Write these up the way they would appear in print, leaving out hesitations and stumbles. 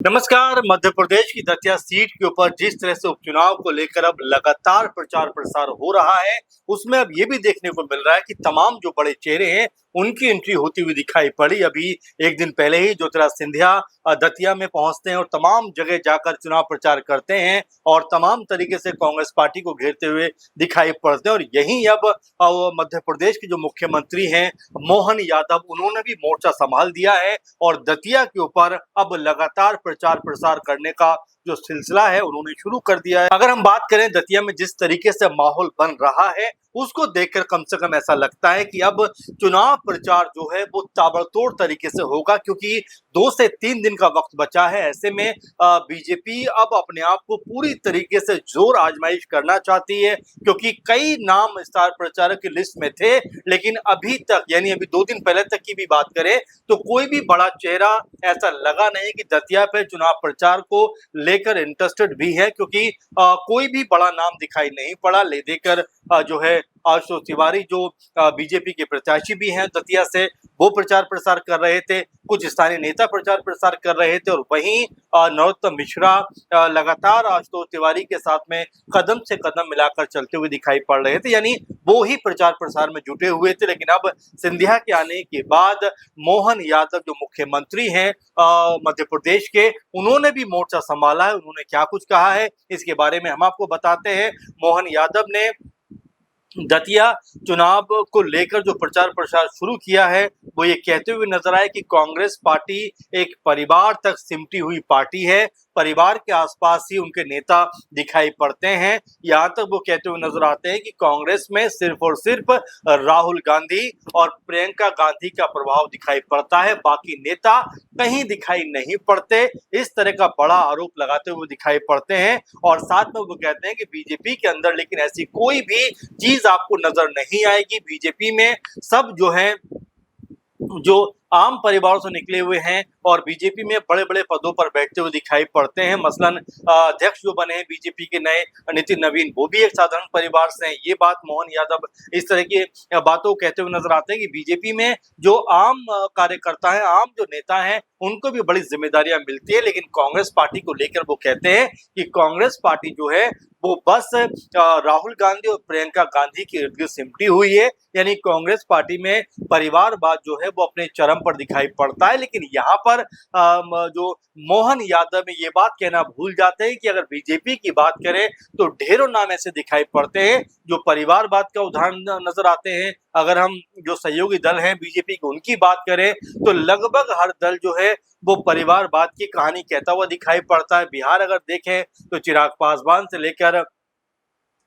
नमस्कार। मध्य प्रदेश की दतिया सीट के ऊपर जिस तरह से उपचुनाव को लेकर अब लगातार प्रचार प्रसार हो रहा है, उसमें अब ये भी देखने को मिल रहा है कि तमाम जो बड़े चेहरे हैं, उनकी एंट्री होती हुई दिखाई पड़ी। अभी एक दिन पहले ही ज्योतिरादित्य सिंधिया दतिया में पहुंचते हैं और तमाम जगह जाकर चुनाव प्रचार करते हैं और तमाम तरीके से कांग्रेस पार्टी को घेरते हुए दिखाई पड़ते हैं। और यहीं अब मध्य प्रदेश के जो मुख्यमंत्री हैं मोहन यादव, उन्होंने भी मोर्चा संभाल दिया है और दतिया के ऊपर अब लगातार प्रचार प्रसार करने का जो सिलसिला है उन्होंने शुरू कर दिया है। अगर हम बात करें दतिया में जिस तरीके से माहौल बन रहा है, उसको देखकर कम से कम ऐसा लगता है कि अब चुनाव प्रचार जो है वो ताबड़तोड़ तरीके से होगा, क्योंकि 2 से 3 दिन का वक्त बचा है। ऐसे में बीजेपी अब अपने आप को पूरी तरीके से जोर आजमाइश करना चाहती है, क्योंकि कई नाम स्टार प्रचारक की लिस्ट में थे, लेकिन अभी तक यानी अभी 2 दिन पहले तक की भी बात करें तो कोई भी बड़ा चेहरा ऐसा लगा नहीं कि दतिया पे चुनाव प्रचार को लेकर इंटरेस्टेड भी है, क्योंकि कोई भी बड़ा नाम दिखाई नहीं पड़ा। ले देकर जो है आशुतोष तिवारी जो बीजेपी के प्रत्याशी भी हैं दतिया से, वो प्रचार प्रसार कर रहे थे। कुछ स्थानीय नेता प्रचार प्रसार कर रहे थे और वहीं नरोत्तम मिश्रा लगातार आशुतोष तिवारी के साथ में कदम से कदम मिलाकर चलते हुए दिखाई पड़ रहे थे, यानी वो ही प्रचार प्रसार में जुटे हुए थे। लेकिन अब सिंधिया के आने के बाद मोहन यादव जो मुख्यमंत्री हैं मध्य प्रदेश के, उन्होंने भी मोर्चा संभाला है। उन्होंने क्या कुछ कहा है इसके बारे में हम आपको बताते हैं। मोहन यादव ने दतिया चुनाव को लेकर जो प्रचार प्रसार शुरू किया है, वो ये कहते हुए नजर आए कि कांग्रेस पार्टी एक परिवार तक सिमटी हुई पार्टी है, परिवार के आसपास ही उनके नेता दिखाई पड़ते हैं। यहाँ तक वो कहते हुए नजर आते हैं कि कांग्रेस में सिर्फ और सिर्फ राहुल गांधी और प्रियंका गांधी का प्रभाव दिखाई पड़ता है, बाकी नेता कहीं दिखाई नहीं पड़ते। इस तरह का बड़ा आरोप लगाते हुए दिखाई पड़ते हैं और साथ में वो कहते हैं कि बीजेपी के अंदर लेकिन ऐसी कोई भी चीज आपको नजर नहीं आएगी। बीजेपी में सब जो है जो आम परिवारों से निकले हुए हैं और बीजेपी में बड़े बड़े पदों पर बैठते हुए दिखाई पड़ते हैं। मसलन अध्यक्ष जो बने हैं बीजेपी के नए नितिन नवीन, वो भी एक साधारण परिवार से हैं। ये बात मोहन यादव इस तरह की बातों कहते हुए नजर आते हैं कि बीजेपी में जो आम कार्यकर्ता है, आम जो नेता हैं, उनको भी बड़ी जिम्मेदारियां मिलती है। लेकिन कांग्रेस पार्टी को लेकर वो कहते हैं कि कांग्रेस पार्टी जो है वो बस राहुल गांधी और प्रियंका गांधी की इर्द गिर्द सिमटी हुई है, यानी कांग्रेस पार्टी में परिवारवाद जो है वो अपने चरम पर दिखाई पड़ता है। लेकिन यहाँ पर जो मोहन यादव में ये बात कहना भूल जाते हैं कि अगर बीजेपी की बात करें तो ढेरों नाम ऐसे दिखाई पड़ते हैं जो परिवारवाद का उदाहरण नजर आते हैं। अगर हम जो सहयोगी दल हैं बीजेपी की, उनकी बात करें तो लगभग हर दल जो है वो परिवारवाद की कहानी कहता हुआ दिखाई पड़ता है। बिहार अगर देखें तो चिराग पासवान से लेकर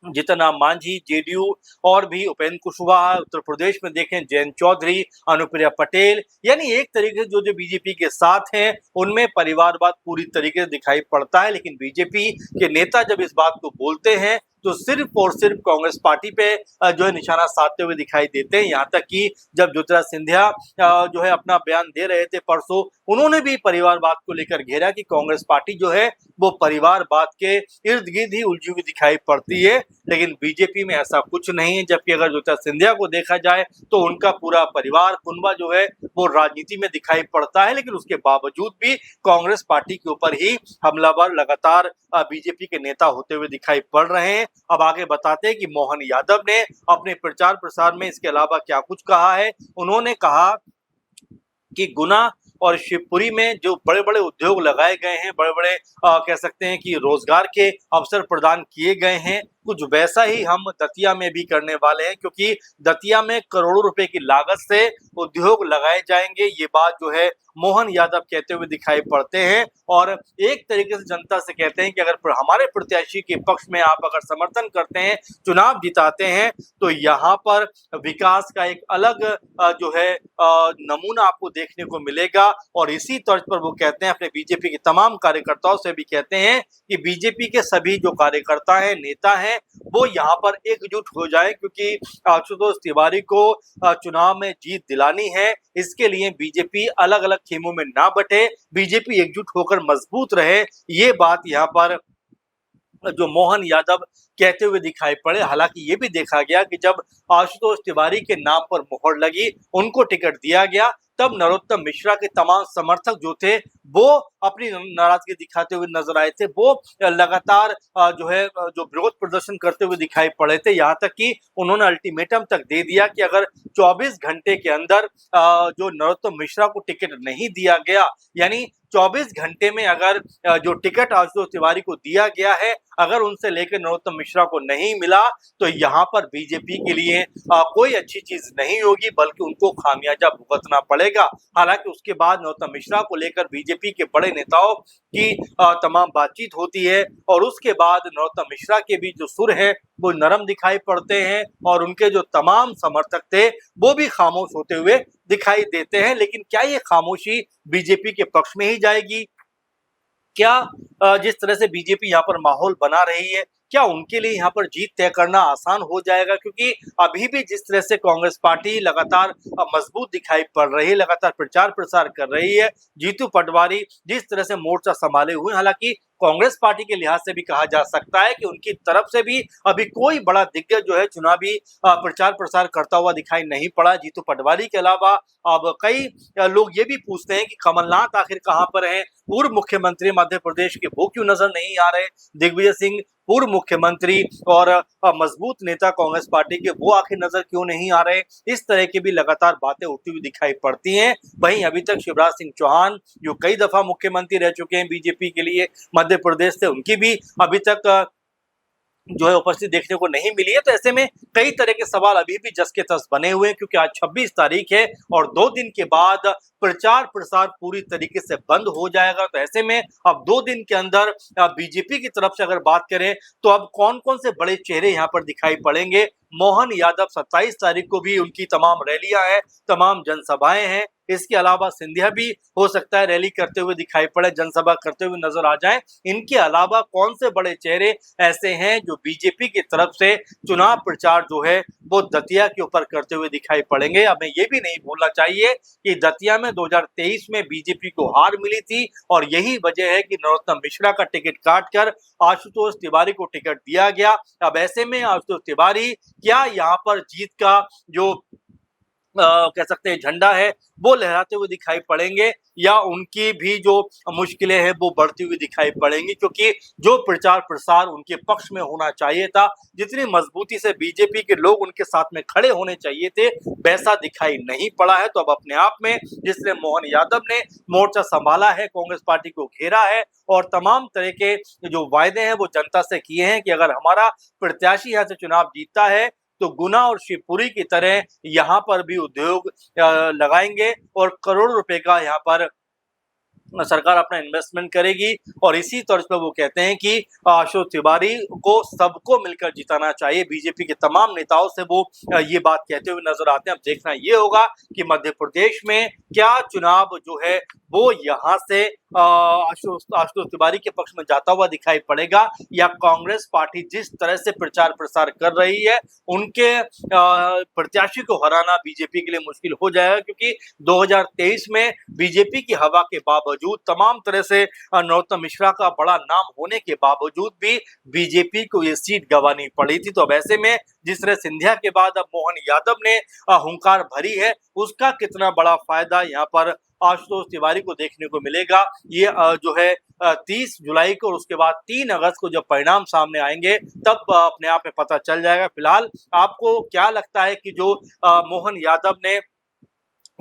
जितना मांझी, जेडीयू और भी उपेंद्र कुशवाहा, उत्तर प्रदेश में देखें जयंत चौधरी, अनुप्रिया पटेल, यानी एक तरीके से जो बीजेपी के साथ हैं उनमें परिवारवाद पूरी तरीके से दिखाई पड़ता है। लेकिन बीजेपी के नेता जब इस बात को बोलते हैं तो सिर्फ और सिर्फ कांग्रेस पार्टी पे जो है निशाना साधते हुए दिखाई देते हैं। यहाँ तक कि जब ज्योतिरादित्य सिंधिया जो है अपना बयान दे रहे थे परसों, उन्होंने भी परिवारवाद को लेकर घेरा कि कांग्रेस पार्टी जो है वो परिवारवाद के इर्द गिर्द ही उलझी हुई दिखाई पड़ती है। लेकिन बीजेपी में ऐसा कुछ नहीं है। जबकि अगर ज्योतिरादित्य सिंधिया को देखा जाए तो उनका पूरा परिवार कुनबा जो है वो राजनीति में दिखाई पड़ता है, लेकिन उसके बावजूद भी कांग्रेस पार्टी के ऊपर ही हमलावर लगातार बीजेपी के नेता होते हुए दिखाई पड़ रहे हैं। अब आगे बताते हैं कि मोहन यादव ने अपने प्रचार प्रसार में इसके अलावा क्या कुछ कहा है। उन्होंने कहा कि गुना और शिवपुरी में जो बड़े बड़े उद्योग लगाए गए हैं, बड़े बड़े कह सकते हैं कि रोजगार के अवसर प्रदान किए गए हैं, कुछ वैसा ही हम दतिया में भी करने वाले हैं, क्योंकि दतिया में करोड़ों रुपए की लागत से उद्योग लगाए जाएंगे। ये बात जो है मोहन यादव कहते हुए दिखाई पड़ते हैं और एक तरीके से जनता से कहते हैं कि अगर हमारे प्रत्याशी के पक्ष में आप अगर समर्थन करते हैं, चुनाव जिताते हैं, तो यहाँ पर विकास का एक अलग जो है नमूना आपको देखने को मिलेगा। और इसी तर्ज पर वो कहते हैं, अपने बीजेपी के तमाम कार्यकर्ताओं से भी कहते हैं कि बीजेपी के सभी जो कार्यकर्ता हैं, नेता हैं, वो यहाँ पर एकजुट हो जाएं, क्योंकि आशुतोष तिवारी को चुनाव में जीत दिलानी है। इसके लिए बीजेपी अलग अलग खेमों में ना बटे, बीजेपी एकजुट होकर मजबूत रहे। ये बात यहाँ पर जो मोहन यादव कहते हुए दिखाई पड़े। हालांकि ये भी देखा गया कि जब आशुतोष तिवारी के नाम पर मोहर लगी, उनको टिकट दिया गया, तब नरोत्तम मिश्रा के तमाम समर्थक जो थे वो अपनी नाराजगी दिखाते हुए नजर आए थे। वो लगातार जो है जो विरोध प्रदर्शन करते हुए दिखाई पड़े थे। यहाँ तक कि उन्होंने अल्टीमेटम तक दे दिया कि अगर 24 घंटे के अंदर जो नरोत्तम मिश्रा को टिकट नहीं दिया गया, यानी 24 घंटे में अगर जो टिकट आशुतोष तिवारी को दिया गया है, अगर उनसे लेकर नरोत्तम मिश्रा को नहीं मिला तो यहाँ पर बीजेपी के लिए कोई अच्छी चीज नहीं होगी, बल्कि उनको खामियाजा भुगतना पड़ेगा। हालांकि उसके बाद नरोत्तम मिश्रा को लेकर बीजेपी के बड़े नेताओं की तमाम बातचीत होती है और उसके बाद नरोत्तम मिश्रा के भी जो सुर है वो नरम दिखाई पड़ते हैं और उनके जो तमाम समर्थक थे वो भी खामोश होते हुए दिखाई देते हैं। लेकिन क्या ये खामोशी बीजेपी के पक्ष में ही जाएगी? क्या जिस तरह से बीजेपी यहाँ पर माहौल बना रही है, क्या उनके लिए यहाँ पर जीत तय करना आसान हो जाएगा? क्योंकि अभी भी जिस तरह से कांग्रेस पार्टी लगातार मजबूत दिखाई पड़ रही है, लगातार प्रचार प्रसार कर रही है, जीतू पटवारी जिस तरह से मोर्चा संभाले हुए, हालांकि कांग्रेस पार्टी के लिहाज से भी कहा जा सकता है कि उनकी तरफ से भी अभी कोई बड़ा दिग्गज जो है चुनावी प्रचार प्रसार करता हुआ दिखाई नहीं पड़ा। जीतू पटवारी के अलावा अब कई लोग ये भी पूछते हैं कि कमलनाथ आखिर कहां पर हैं, पूर्व मुख्यमंत्री मध्य प्रदेश के वो क्यों नजर नहीं आ रहे, दिग्विजय सिंह पूर्व मुख्यमंत्री और मजबूत नेता कांग्रेस पार्टी के वो आखिर नजर क्यों नहीं आ रहे। इस तरह की भी लगातार बातें उठती हुई दिखाई पड़ती हैं। वहीं अभी तक शिवराज सिंह चौहान जो कई दफा मुख्यमंत्री रह चुके हैं बीजेपी के लिए मध्य प्रदेश से, उनकी भी अभी तक जो है उपस्थिति देखने को नहीं मिली है। तो ऐसे में कई तरह के सवाल अभी भी जस के तस बने हुए हैं, क्योंकि आज 26 तारीख है और 2 दिन के बाद प्रचार प्रसार पूरी तरीके से बंद हो जाएगा। तो ऐसे में अब 2 दिन के अंदर बीजेपी की तरफ से अगर बात करें तो अब कौन कौन से बड़े चेहरे यहाँ पर दिखाई पड़ेंगे। मोहन यादव 27 तारीख को भी उनकी तमाम रैलियां हैं, तमाम जनसभाएं हैं। इसके अलावा सिंधिया भी हो सकता है रैली करते हुए दिखाई पड़े, जनसभा करते हुए नजर आ जाएं। इनके अलावा कौन से बड़े चेहरे ऐसे हैं जो बीजेपी की तरफ से चुनाव प्रचार जो है वो दतिया के ऊपर करते हुए दिखाई पड़ेंगे। हमें ये भी नहीं भूलना चाहिए कि दतिया में 2023 में बीजेपी को हार मिली थी और यही वजह है कि नरोत्तम मिश्रा का टिकट काटकर आशुतोष तिवारी को टिकट दिया गया। अब ऐसे में आशुतोष तिवारी क्या यहाँ पर जीत का जो कह सकते हैं झंडा है वो लहराते हुए दिखाई पड़ेंगे, या उनकी भी जो मुश्किलें हैं वो बढ़ती हुई दिखाई पड़ेंगी? क्योंकि जो प्रचार प्रसार उनके पक्ष में होना चाहिए था, जितनी मजबूती से बीजेपी के लोग उनके साथ में खड़े होने चाहिए थे, वैसा दिखाई नहीं पड़ा है। तो अब अपने आप में जिसने मोहन यादव ने मोर्चा संभाला है, कांग्रेस पार्टी को घेरा है और तमाम तरह के जो वायदे हैं वो जनता से किए हैं कि अगर हमारा प्रत्याशी यहाँ से चुनाव जीतता है तो गुना और शिवपुरी की तरह यहाँ पर भी उद्योग लगाएंगे और करोड़ों रुपए का यहाँ पर सरकार अपना इन्वेस्टमेंट करेगी। और इसी तर्ज पर वो कहते हैं कि आशुतोष तिवारी को सबको मिलकर जिताना चाहिए। बीजेपी के तमाम नेताओं से वो ये बात कहते हुए नजर आते हैं। अब देखना ये होगा कि मध्य प्रदेश में क्या चुनाव जो है वो यहाँ से आशुतोष तिवारी के पक्ष में जाता हुआ दिखाई पड़ेगा, या कांग्रेस पार्टी जिस तरह से प्रचार प्रसार कर रही है उनके प्रत्याशी को हराना बीजेपी के लिए मुश्किल हो जाएगा। क्योंकि 2023 में बीजेपी की हवा के बावजूद, तमाम तरह से नरोत्तम मिश्रा का बड़ा नाम होने के बावजूद भी बीजेपी को ये सीट गंवानी पड़ी थी। तो अब ऐसे में जिस तरह सिंधिया के बाद अब मोहन यादव ने हुंकार भरी है, उसका कितना बड़ा फायदा यहाँ पर आशुतोष तिवारी को देखने को मिलेगा, ये जो है 30 जुलाई को और उसके बाद 3 अगस्त को जब परिणाम सामने आएंगे तब अपने आप में पता चल जाएगा। फिलहाल आपको क्या लगता है कि जो मोहन यादव ने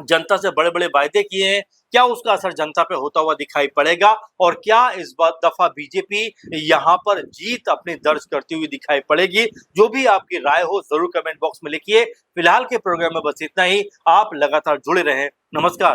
जनता से बड़े बड़े वायदे किए हैं, क्या उसका असर जनता पे होता हुआ दिखाई पड़ेगा, और क्या इस दफा बीजेपी यहाँ पर जीत अपनी दर्ज करती हुई दिखाई पड़ेगी? जो भी आपकी राय हो जरूर कमेंट बॉक्स में लिखिए। फिलहाल के प्रोग्राम में बस इतना ही। आप लगातार जुड़े रहें। नमस्कार।